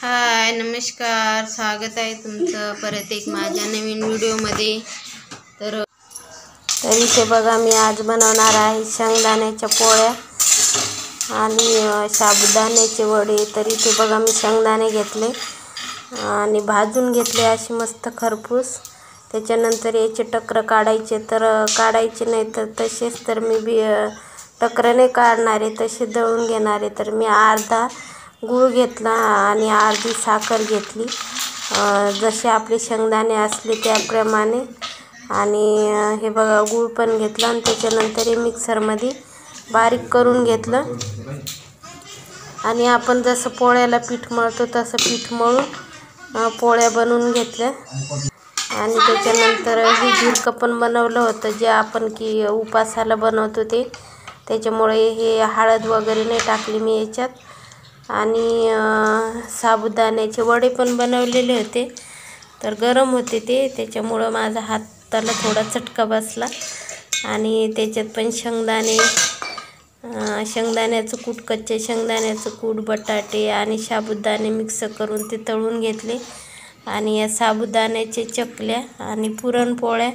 हाय नमस्कार, स्वागत आहे तुमचं परत एक माझ्या नवीन व्हिडिओमध्ये। तर इथे बघा मी आज बनवणार आहे शेंगदाण्याच्या पोळ्या आणि साबुदाण्याचे वडे। तर इथे बघा मी शेंगदाणे घेतले आणि भाजून घेतले असे मस्त खरपूस। त्याच्यानंतर याचे टक्कर काढायचे, तर काढायचे नाही तर तसेच, तर मी टक्कर नाही काढणारे, तसे दळून घेणारे। तर मी अर्धा गूळ घेतला आणि अर्धी साखर घेतली, जसे आपले शेंगदाणे असले त्याप्रमाणे। आणि हे बघा गूळ पण घेतला आणि त्याच्यानंतर हे मिक्सरमध्ये बारीक करून घेतलं। आणि आपण जसं पोळ्याला पीठ मळतो तसं पीठ मळून पोळ्या बनवून घेतल्या। आणि त्याच्यानंतर हे झुणकं पण बनवलं होतं, जे आपण की उपासाला बनवतो ते, त्याच्यामुळे हे हळद वगैरे नाही टाकली मी याच्यात। आणि साबुदाण्याचे वडे पण बनवलेले होते, तर गरम होते ते, त्याच्यामुळं माझा हाताला थोडा चटका बसला। आणि त्याच्यात पण शेंगदाण्याचं कूट, कच्चे शेंगदाण्याचं कूट, बटाटे आणि साबुदाणे मिक्स करून ते तळून घेतले। आणि या साबुदाण्याचे चकल्या आणि पुरणपोळ्या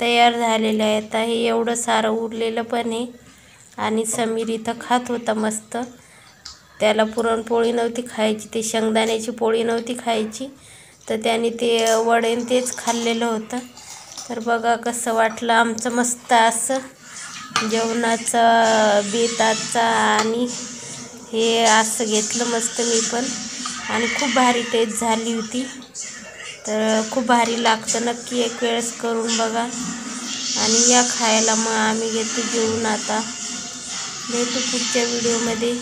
तयार झालेल्या आहेत। हे एवढं सारं उरलेलं पण आहे। आणि समीर इथं खात होता मस्त, त्याला पुरणपोळी नव्हती खायची, ते शेंगदाण्याची पोळी नव्हती खायची, तर त्याने ते वडे तेच खाल्लेलं होतं। तर बघा कसं वाटलं आमचं मस्त असं जेवणाचा बेत आजचा। आणि हे असं घेतलं मस्त मी पण, आणि खूप भारी टेस्ट झाली होती। तर खूप भारी लागतं, नक्की एक वेळेस करून बघा आणि या खायला। मग आम्ही घेतो जेवून आता, भेटू पुढच्या व्हिडिओमध्ये।